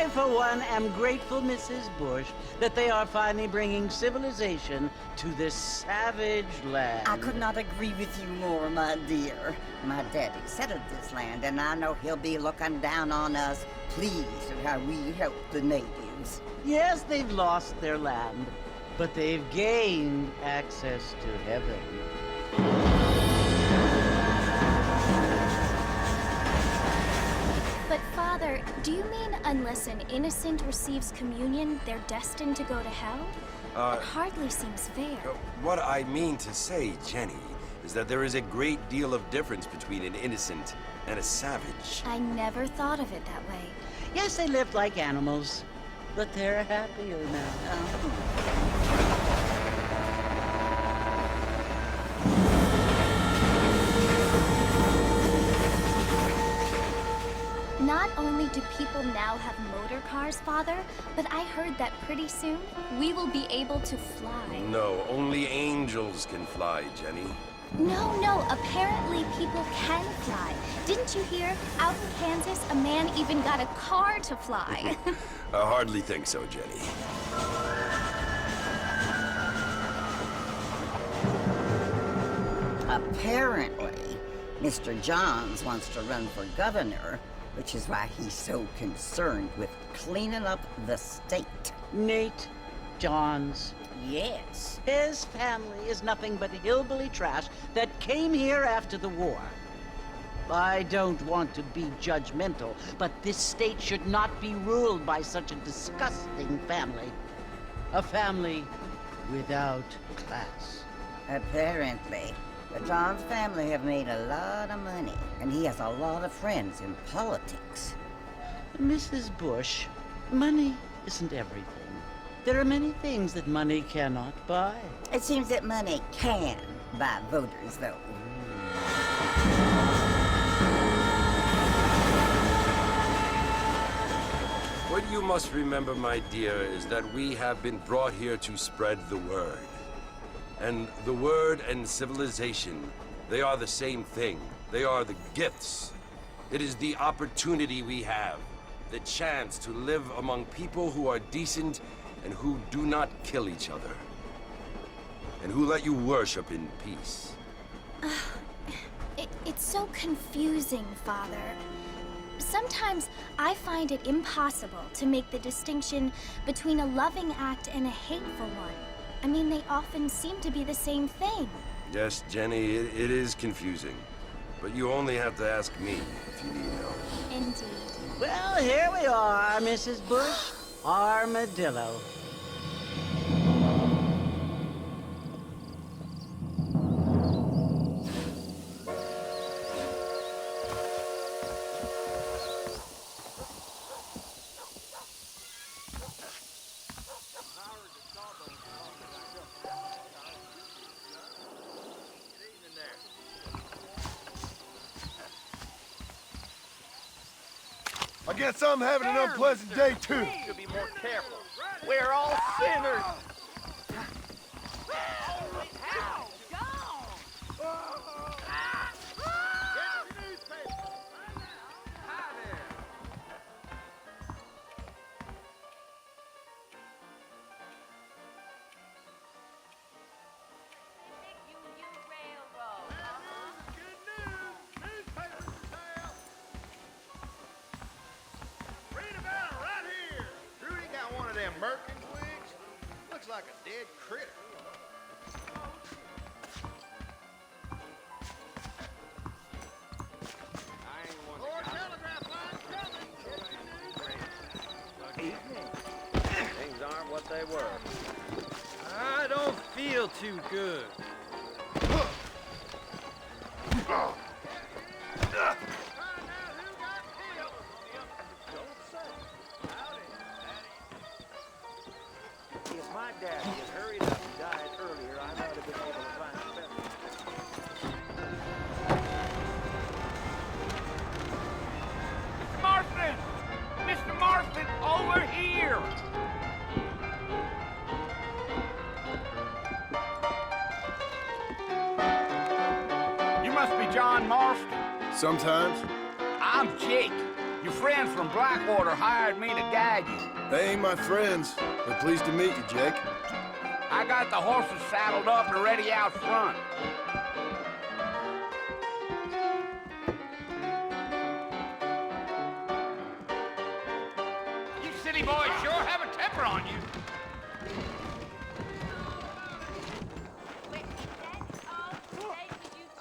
for one, am grateful, Mrs. Bush, that they are finally bringing civilization to this savage land. I could not agree with you more, my dear. My daddy settled this land, and I know he'll be looking down on us, pleased at how we help the natives. Yes, they've lost their land, but they've gained access to heaven. But Father, do you mean unless an innocent receives communion, they're destined to go to hell? That hardly seems fair. What I mean to say, Jenny, is that there is a great deal of difference between an innocent and a savage. I never thought of it that way. Yes, they lived like animals, but they're happier now. Not only do people now have motor cars, Father, but I heard that pretty soon we will be able to fly. No, only angels can fly, Jenny. No, apparently people can fly. Didn't you hear? Out in Kansas, a man even got a car to fly. I hardly think so, Jenny. Apparently, Mr. Johns wants to run for governor, which is why he's so concerned with cleaning up the state. Nate Johns. Yes. His family is nothing but hillbilly trash that came here after the war. I don't want to be judgmental, but this state should not be ruled by such a disgusting family. A family without class. Apparently. The Johns family have made a lot of money, and he has a lot of friends in politics. Mrs. Bush, money isn't everything. There are many things that money cannot buy. It seems that money can buy voters, though. What you must remember, my dear, is that we have been brought here to spread the word. And the word and civilization, they are the same thing. They are the gifts. It is the opportunity we have, the chance to live among people who are decent and who do not kill each other. And who let you worship in peace. It's so confusing, Father. Sometimes I find it impossible to make the distinction between a loving act and a hateful one. I mean, they often seem to be the same thing. Yes, Jenny, it is confusing. But you only have to ask me if you need help. Indeed. Well, here we are, Mrs. Bush. Armadillo. I guess I'm having an unpleasant day, too. Should be more careful. We're all sinners. Merkin twigs? Looks like a dead critter. I ain't one more telegraph lines coming. Evening. Things aren't what they were. I don't feel too good. If my dad had hurried up and died earlier, I might have been able to find a better. Mr. Marston! Mr. Marston, over here! You must be John Marston. Sometimes. I'm Jake. Your friends from Blackwater hired me to guide you. They ain't my friends, but pleased to meet you, Jake. I got the horses saddled up and ready out front. You city boys sure have a temper on you.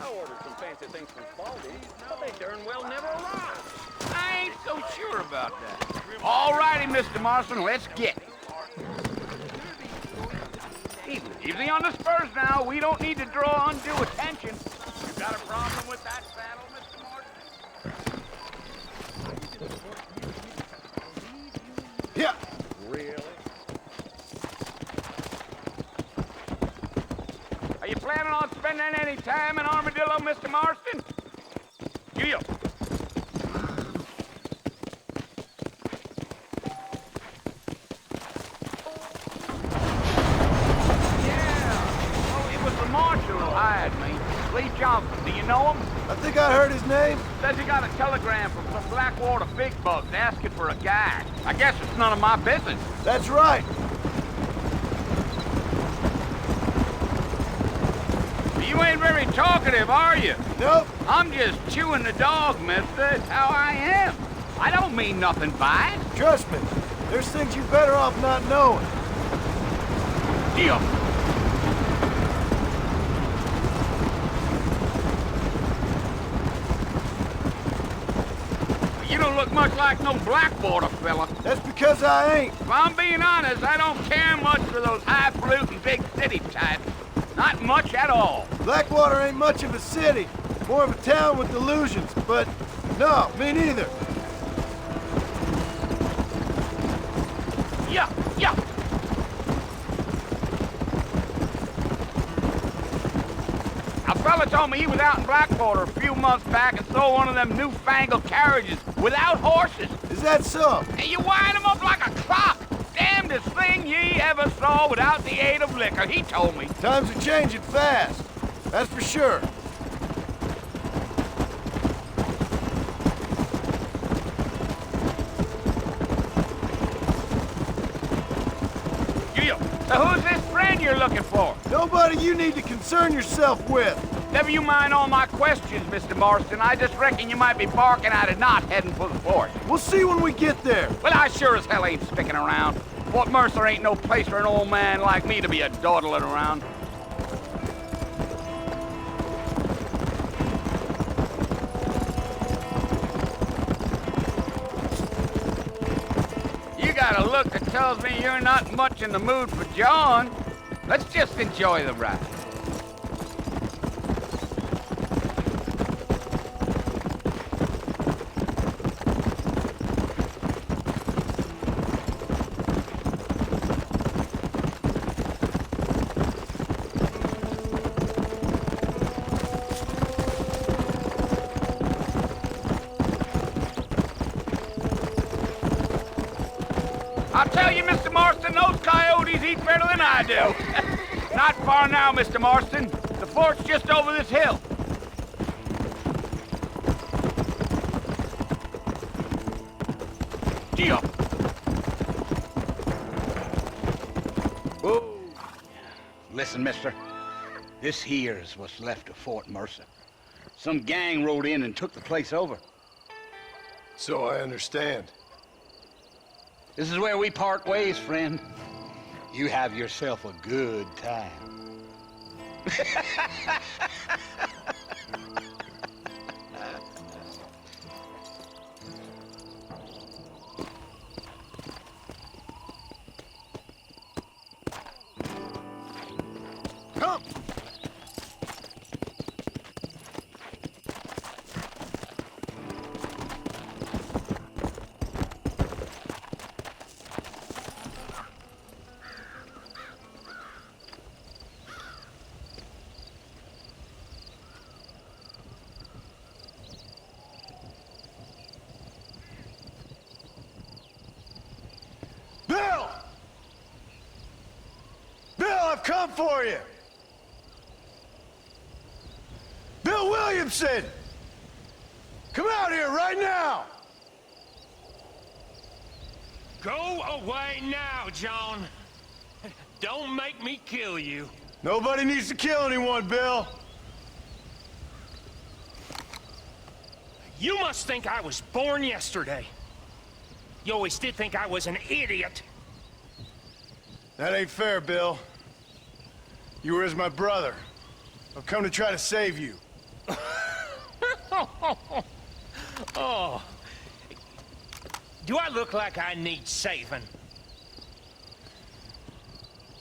I ordered some fancy things from Spalding's, but they darn well never arrived. I ain't so sure about that. All righty, Mr. Marston, let's get it. Easy on the spurs now. We don't need to draw undue attention. You got a problem with that saddle, Mr. Marston? Yeah. Really? Are you planning on spending any time in Armadillo, Mr. Marston? You. Marshall who hired me. Lee Johnson, do you know him? I think I heard his name. Says he got a telegram from some Blackwater big bugs asking for a guy. I guess it's none of my business. That's right. You ain't very talkative, are you? Nope. I'm just chewing the dog, mister. It's how I am. I don't mean nothing by it. Trust me, there's things you're better off not knowing. Deal. You don't look much like no Blackwater fella. That's because I ain't. If I'm being honest, I don't care much for those highfalutin big city types. Not much at all. Blackwater ain't much of a city. More of a town with delusions, but no, me neither. Yeah. A fella told me he was out in Blackwater a few months back and saw one of them newfangled carriages without horses. Is that so? And you wind them up like a clock. Damnedest thing ye ever saw without the aid of liquor, he told me. Times are changing fast. That's for sure. So who's this friend you're looking for? Nobody you need to concern yourself with. Never you mind all my questions, Mr. Marston. I just reckon you might be barking at a knot heading for the fort. We'll see when we get there. Well, I sure as hell ain't sticking around. Fort Mercer ain't no place for an old man like me to be a dawdling around. You got a look that tells me you're not much in the mood for John. Let's just enjoy the ride. I'll tell you, Mr. Marston, those coyotes eat better than I do. Not far now, Mr. Marston. The fort's just over this hill. Gee up. Whoa. Listen, mister. This here's what's left of Fort Mercer. Some gang rode in and took the place over. So I understand. This is where we part ways, friend. You have yourself a good time. Come! Bill! Bill, I've come for you! Bill Williamson! Come out here right now! Go away now, John. Don't make me kill you. Nobody needs to kill anyone, Bill. You must think I was born yesterday. You always did think I was an idiot. That ain't fair, Bill. You were as my brother. I've come to try to save you. Oh. Do I look like I need saving?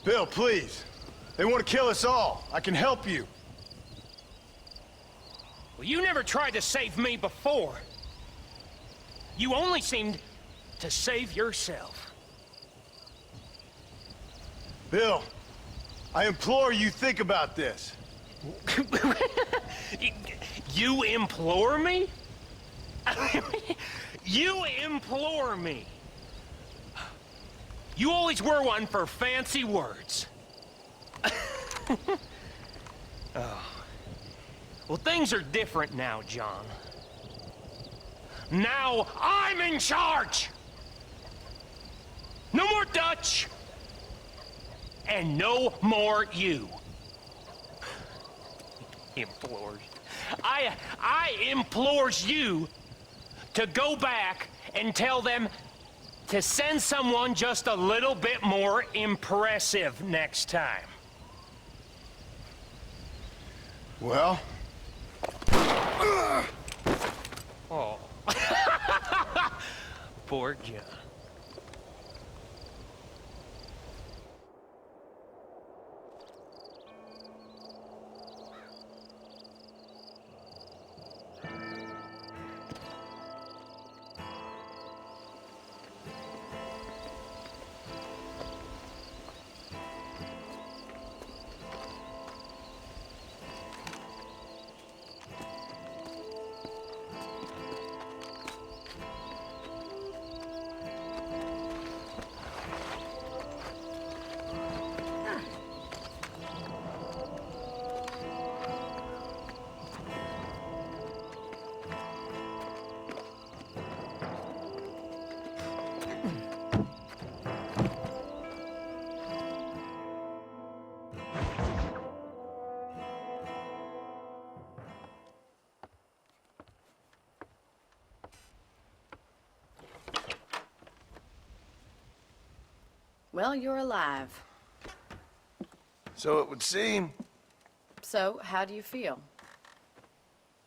Bill, please. They want to kill us all. I can help you. Well, you never tried to save me before. You only seemed to save yourself. Bill, I implore you think about this. You implore me? You implore me. You always were one for fancy words. Oh. Well, things are different now, John. Now I'm in charge! No more Dutch! And no more you. Implores. I implores you to go back and tell them to send someone just a little bit more impressive next time. Well? Oh. Poor John. Well, you're alive. So it would seem. So, how do you feel?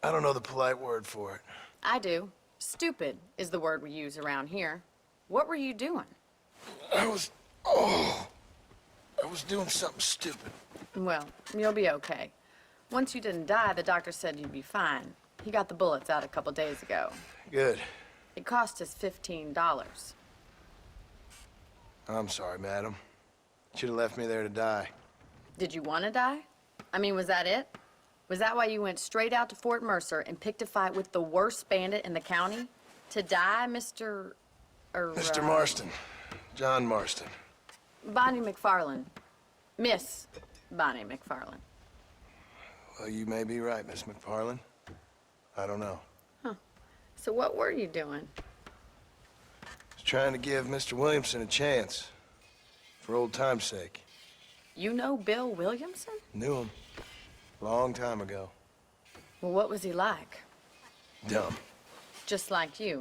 I don't know the polite word for it. I do. Stupid is the word we use around here. What were you doing? I was doing something stupid. Well, you'll be okay. Once you didn't die, the doctor said you'd be fine. He got the bullets out a couple days ago. Good. It cost us $15. I'm sorry, madam. Should have left me there to die. Did you want to die? I mean, was that it? Was that why you went straight out to Fort Mercer and picked a fight with the worst bandit in the county? To die, Mr. Mr. Marston. John Marston. Bonnie McFarland. Miss Bonnie McFarland. Well, you may be right, Miss McFarland. I don't know. Huh. So what were you doing? I was trying to give Mr. Williamson a chance. For old time's sake. You know Bill Williamson? Knew him. Long time ago. Well, what was he like? Dumb. Just like you.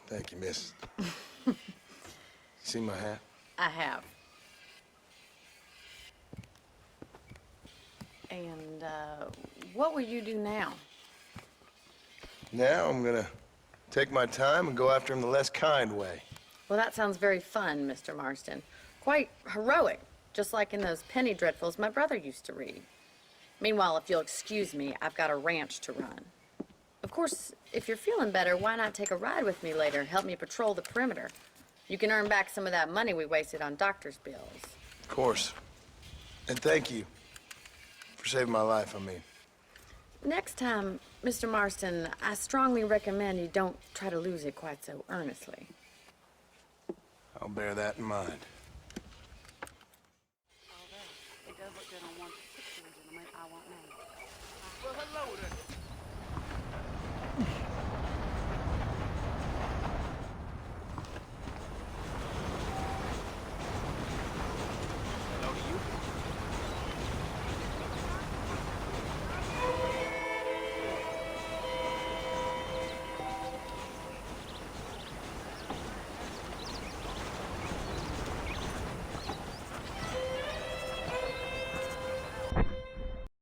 Thank you, miss. See my hat? I have. And, what will you do now? Now I'm gonna take my time and go after him the less kind way. Well, that sounds very fun, Mr. Marston. Quite heroic, just like in those penny dreadfuls my brother used to read. Meanwhile, if you'll excuse me, I've got a ranch to run. Of course, if you're feeling better, why not take a ride with me later and help me patrol the perimeter? You can earn back some of that money we wasted on doctor's bills. Of course. And thank you for saving my life, I mean. Next time, Mr. Marston, I strongly recommend you don't try to lose it quite so earnestly. I'll bear that in mind. It does look good on one picture, gentlemen. I won't know.